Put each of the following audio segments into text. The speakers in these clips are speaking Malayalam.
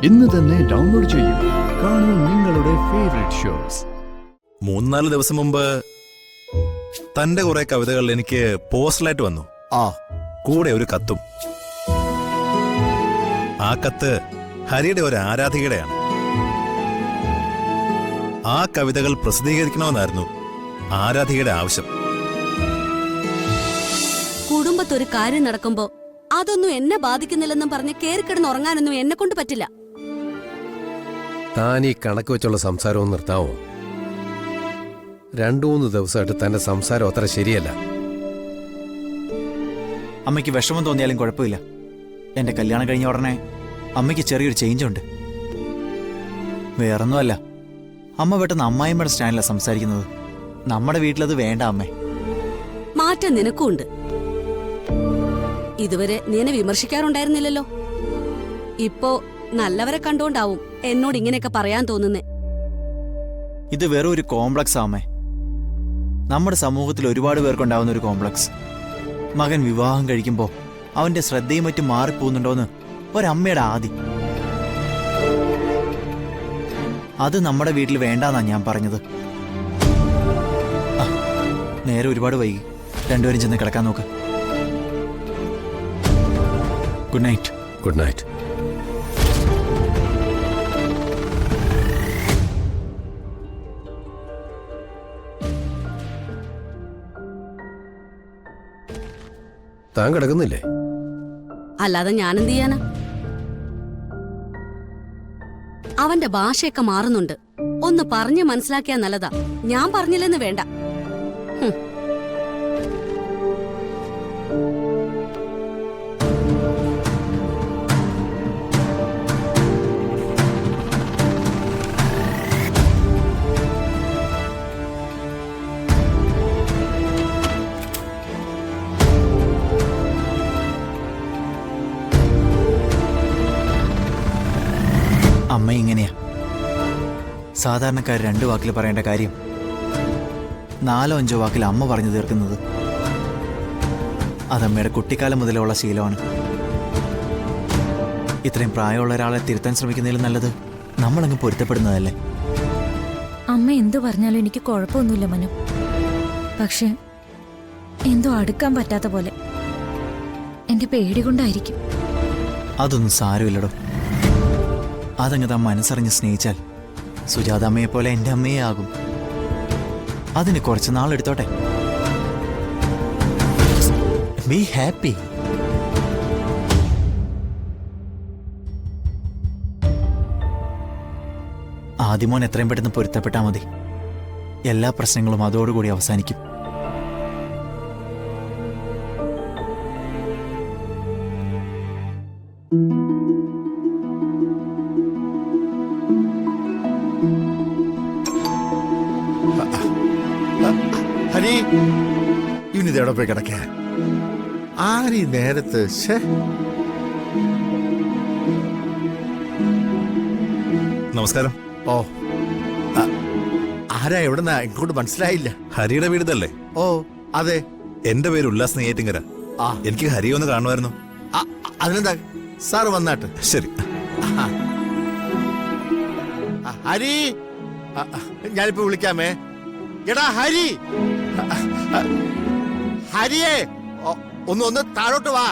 ഇന്ന് തന്നെ ഡൗൺലോഡ് ചെയ്യൂ. കാണൂ നിങ്ങളുടെ ഫേവറേറ്റ് ഷോസ്. 3-4 ദിവസം മുമ്പ് തന്റെ കുറെ കവിതകൾ എനിക്ക് പോസ്റ്റലായിട്ട് വന്നു. കൂടെ ഒരു കത്തും. ആ കത്ത് ഹരിയുടെ ഒരു ആരാധികയുടെയാണ്. ആ കവിതകൾ പ്രസിദ്ധീകരിക്കണമെന്നായിരുന്നു ആരാധികയുടെ ആവശ്യം. കുടുംബത്തൊരു കാര്യം നടക്കുമ്പോ അതൊന്നും എന്നെ ബാധിക്കുന്നില്ലെന്നും പറഞ്ഞ് കേറിക്കിടന്ന് ഉറങ്ങാനൊന്നും എന്നെ കൊണ്ട് പറ്റില്ല. താൻ ഈ കണക്ക് വെച്ചുള്ള സംസാരവും നിർത്താവോ? 2-3 ദിവസമായിട്ട് തന്റെ സംസാരം അത്ര ശരിയല്ല. അമ്മയ്ക്ക് വിഷമം തോന്നിയാലും കുഴപ്പമില്ല. എന്റെ കല്യാണം കഴിഞ്ഞ ഉടനെ അമ്മയ്ക്ക് ചെറിയൊരു ചേഞ്ച് ഉണ്ട്. വേറൊന്നുമല്ല, അമ്മ പെട്ടെന്ന് അമ്മായിമ്മയുടെ സ്റ്റാൻഡിലാണ് സംസാരിക്കുന്നത്. നമ്മുടെ വീട്ടിലത് വേണ്ട അമ്മേ. മാറ്റം നിനക്കുണ്ട്. ഇതുവരെ നീ എന്നെ വിമർശിക്കാറുണ്ടായിരുന്നില്ലല്ലോ. ഇപ്പോ നല്ലവരെ കണ്ടുകൊണ്ടാവും എന്നോട് ഇങ്ങനെയൊക്കെ പറയാൻ തോന്നുന്നേ. ഇത് വെറും ഒരു കോംപ്ലക്സ് ആമേ. നമ്മുടെ സമൂഹത്തിൽ ഒരുപാട് പേർക്കുണ്ടാവുന്ന ഒരു കോംപ്ലക്സ്. മകൻ വിവാഹം കഴിക്കുമ്പോ അവന്റെ ശ്രദ്ധയും മറ്റും മാറിപ്പോകുന്നുണ്ടോന്ന് ഒരമ്മയുടെ ആദി. അത് നമ്മുടെ വീട്ടിൽ വേണ്ടാന്നാ ഞാൻ പറഞ്ഞത്. നേരെ ഒരുപാട് വൈകി. രണ്ടുപേരും ചെന്ന് കിടക്കാൻ നോക്ക്. Good night. Good night. താൻ കിടക്കുന്നില്ലേ? അല്ലാതെ ഞാനെന്ത് ചെയ്യാനാ? അവന്റെ ഭാഷയൊക്കെ മാറുന്നുണ്ട്. ഒന്ന് പറഞ്ഞ് മനസ്സിലാക്കിയാ നല്ലതാ. ഞാൻ പറഞ്ഞില്ലെന്ന് വേണ്ട. അമ്മ ഇങ്ങനെയാ. സാധാരണക്കാർ 2 വാക്കിൽ പറയേണ്ട കാര്യം 4-5 വാക്കിൽ അമ്മ പറഞ്ഞു തീർക്കുന്നത്. അതമ്മയുടെ കുട്ടിക്കാലം മുതലുള്ള ശീലമാണ്. ഇത്രയും പ്രായമുള്ള ഒരാളെ തിരുത്താൻ ശ്രമിക്കുന്നതിലും നല്ലത് നമ്മളങ്ങ് പൊരുത്തപ്പെടുന്നതല്ലേ. അമ്മ എന്തു പറഞ്ഞാലും എനിക്ക് കുഴപ്പമൊന്നുമില്ല മനു. പക്ഷെ എന്തോ അടുക്കാൻ പറ്റാത്ത പോലെ. എന്റെ പേടി കൊണ്ടായിരിക്കും. അതൊന്നും സാരമില്ലടോ. അതങ്ങ് താൻ മനസ്സറിഞ്ഞ് സ്നേഹിച്ചാൽ സുജാത അമ്മയെ പോലെ എൻ്റെ അമ്മയെ ആകും. അതിന് കുറച്ച് നാളെടുത്തോട്ടെ. Be happy. ആദ്യമോൻ എത്രയും പെട്ടെന്ന് പൊരുത്തപ്പെട്ടാൽ മതി. എല്ലാ പ്രശ്നങ്ങളും അതോടുകൂടി അവസാനിക്കും. ഹരി, ഇവനിതെവിടെ പോയി കിടക്കാൻ? ആരീ നേരത്ത്? നമസ്കാരം. ഓ, ആരാ? എവിടെന്നാ? ഇങ്ങോട്ട് മനസ്സിലായില്ല. ഹരിയുടെ വീടുതല്ലേ? ഓ അതെ. എന്റെ പേര് ഉല്ലാസ് നെയ്യാറ്റിങ്കര. എനിക്ക് ഹരിയെ ഒന്ന് കാണുമായിരുന്നു. അതിനെന്താ, സാറ് വന്നാട്ട്. ശരി. ഹരി, ഞാനിപ്പോ വിളിക്കാമേ. എടാ ഹരി, ഹരിയേ, ഒന്ന് താഴോട്ട് വാ.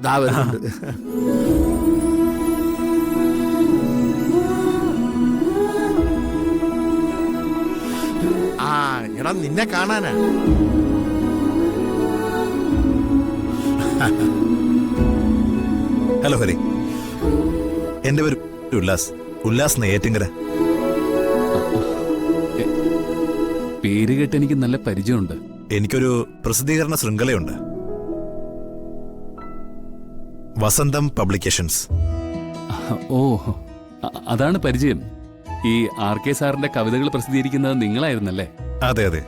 ദാ വരുന്നുണ്ട്. എടാ നിന്നെ കാണാനാ. ഹലോ ഹരി, എന്റെ പേര് ഉല്ലാസ് നെയ്യാറ്റിങ്കര. പേര് കേട്ട് എനിക്ക് നല്ല പരിചയമുണ്ട്. എനിക്കൊരു പ്രസിദ്ധീകരണ ശൃംഖലയുണ്ട്, വസന്തം പബ്ലിക്കേഷൻസ്. ഓ, അതാണ് പരിചയം. ഈ RK സാറിന്റെ കവിതകൾ പ്രസിദ്ധീകരിക്കുന്നത് നിങ്ങളായിരുന്നല്ലേ? അതെ അതെ.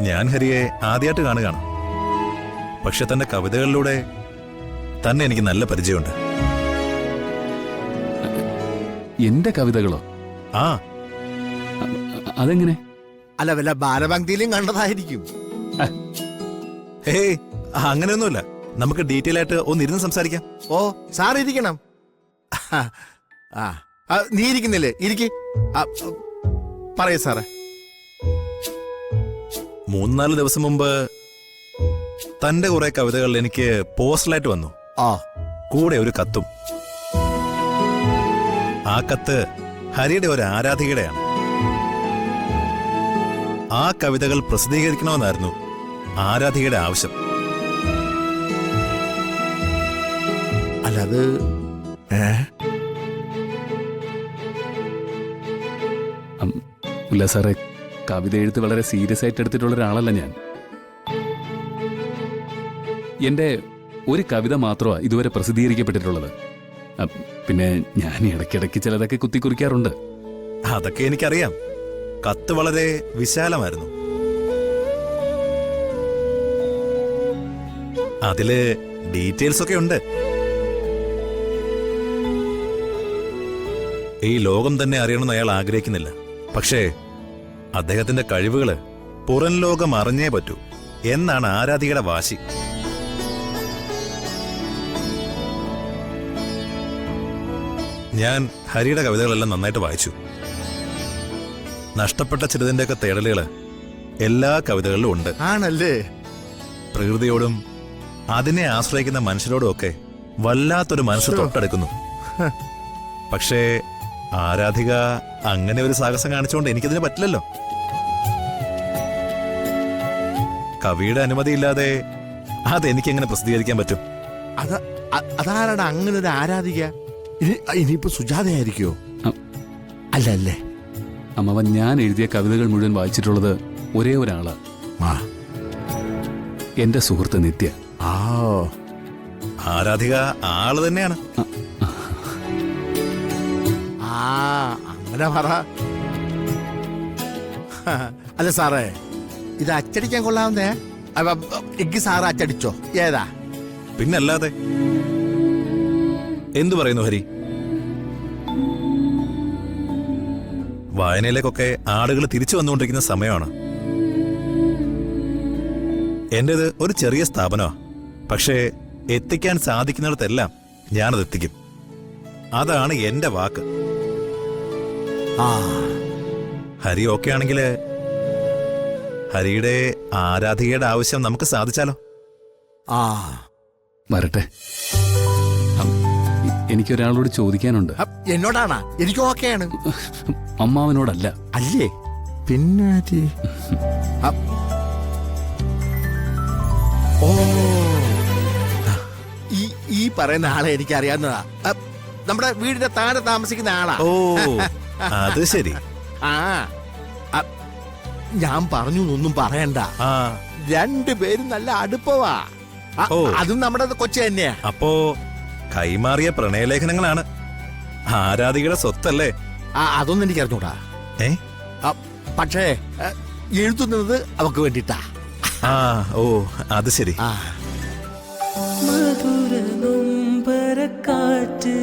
ഞാൻ ഹരിയെ ആദ്യമായിട്ട് കാണുകയാണ്. പക്ഷെ തന്റെ കവിതകളിലൂടെ തന്നെ എനിക്ക് നല്ല പരിചയമുണ്ട്. എന്റെ കവിതകളോ? അതെങ്ങനെ? അല്ല, വല്ല ബാലഭക്തിയിലും കണ്ടതായിരിക്കും. ഏയ് അങ്ങനെയൊന്നുമില്ല. നമുക്ക് ഡീറ്റെയിൽ ആയിട്ട് ഒന്നിരുന്ന് സംസാരിക്കാം. ഓ സാർ ഇരിക്കണം. ആ നീ ഇരിക്കുന്നില്ലേ? ഇരിക്ക്. പറയൂ സാറേ. 3-4 ദിവസം മുമ്പ് തന്റെ കുറെ കവിതകൾ എനിക്ക് പോസ്റ്റലായിട്ട് വന്നു. ആ കൂടെ ഒരു കത്തും. ആ കത്ത് ഹരിയുടെ ഒരു ആരാധികയുടെയാണ്. ആ കവിതകൾ പ്രസിദ്ധീകരിക്കണമെന്നായിരുന്നു ആരാധികയുടെ ആവശ്യം. അല്ല അത് ഇല്ല സാറേ, കവിത എഴുത്ത് വളരെ സീരിയസ് ആയിട്ട് എടുത്തിട്ടുള്ള ഒരാളല്ല ഞാൻ. എൻ്റെ ഒരു കവിത മാത്രമാണ് ഇതുവരെ പ്രസിദ്ധീകരിക്കപ്പെട്ടിട്ടുള്ളത്. പിന്നെ ഞാൻ ഇടയ്ക്കിടയ്ക്ക് ചിലതൊക്കെ കുത്തിക്കുറിക്കാറുണ്ട്. അതൊക്കെ എനിക്കറിയാം. കത്ത് വളരെ വിശാലമായിരുന്നു. അതില് ഡീറ്റെയിൽസ് ഒക്കെ ഉണ്ട്. ഈ ലോകം തന്നെ അറിയണമെന്ന് അയാൾ ആഗ്രഹിക്കുന്നില്ല. പക്ഷേ അദ്ദേഹത്തിന്റെ കഴിവുകള് പുറം ലോകം അറിഞ്ഞേ പറ്റൂ എന്നാണ് ആരാധികയുടെ വാശി. ഞാൻ ഹരിയുടെ കവിതകളെല്ലാം നന്നായിട്ട് വായിച്ചു. നഷ്ടപ്പെട്ട ചിലതിന്റെയൊക്കെ തേടലുകള് എല്ലാ കവിതകളിലും ഉണ്ട്. ആണല്ലേ? പ്രകൃതിയോടും അതിനെ ആശ്രയിക്കുന്ന മനുഷ്യരോടും ഒക്കെ വല്ലാത്തൊരു മനസ്സ് തൊട്ടടുക്കുന്നു. പക്ഷേ ആരാധിക അങ്ങനെ ഒരു സാഹസം കാണിച്ചുകൊണ്ട് എനിക്കതിന് പറ്റില്ലല്ലോ. കവിയുടെ അനുമതിയില്ലാതെ അതെനിക്കെങ്ങനെ പ്രസിദ്ധീകരിക്കാൻ പറ്റും? അതാരാണ് അങ്ങനെ ഒരു ആരാധിക? ഇനിയിപ്പോ സുജാതയായിരിക്കോ? അല്ല അല്ലേ? അമ്മാവൻ, ഞാൻ എഴുതിയ കവിതകൾ മുഴുവൻ വായിച്ചിട്ടുള്ളത് ഒരേ ഒരാളാ. എന്റെ സുഹൃത്ത് നിത്യ. ആരാധിക ആള് തന്നെയാണ്. അങ്ങനെ പറ. അല്ല സാറേ, ഇത് അച്ചടിക്കാൻ കൊള്ളാവുന്നേ? Egg sir അച്ചടിച്ചോ? ഏതാ? പിന്നല്ലാതെ. എന്തു പറയുന്നു ഹരി? വായനയിലേക്കൊക്കെ ആളുകൾ തിരിച്ചു വന്നുകൊണ്ടിരിക്കുന്ന സമയമാണ്. എന്റേത് ഒരു ചെറിയ സ്ഥാപനമാണ്. പക്ഷേ എത്തിക്കാൻ സാധിക്കുന്നിടത്തെല്ലാം ഞാനത് എത്തിക്കും. അതാണ് എന്റെ വാക്ക്. ഹരി ഓക്കെ ആണെങ്കിൽ ഹരിയുടെ ആരാധികയുടെ ആവശ്യം നമുക്ക് സാധിച്ചാലോ? വരട്ടെ. എനിക്കൊരാളോട് ചോദിക്കാനുണ്ട്. എന്നോടാണോ? എനിക്ക് ഓക്കെയാണ്. അമ്മാവനോടല്ല. അല്ലേ? പിന്നെ ഈ പറയുന്ന ആളെ എനിക്ക് അറിയാവുന്നതാ. നമ്മുടെ വീടിന്റെ താഴെ താമസിക്കുന്ന ആളാ. ഓ, അത് ശരി. ഞാൻ പറഞ്ഞു ഒന്നും പറയണ്ട. രണ്ടുപേരും നല്ല അടുപ്പവാ. അതും നമ്മുടെ കൊച്ചു തന്നെയാ. അപ്പോ കൈമാറിയ പ്രണയലേഖനങ്ങളാണ് ആരാധികയുടെ സ്വത്തല്ലേ? അതൊന്നും എനിക്ക് അറിഞ്ഞൂടാ. പക്ഷേ എഴുതുന്നത് അവക്ക് വേണ്ടിട്ടാ. ഓ, അത് ശരി. മധുര നൊമ്പരക്കാറ്റ്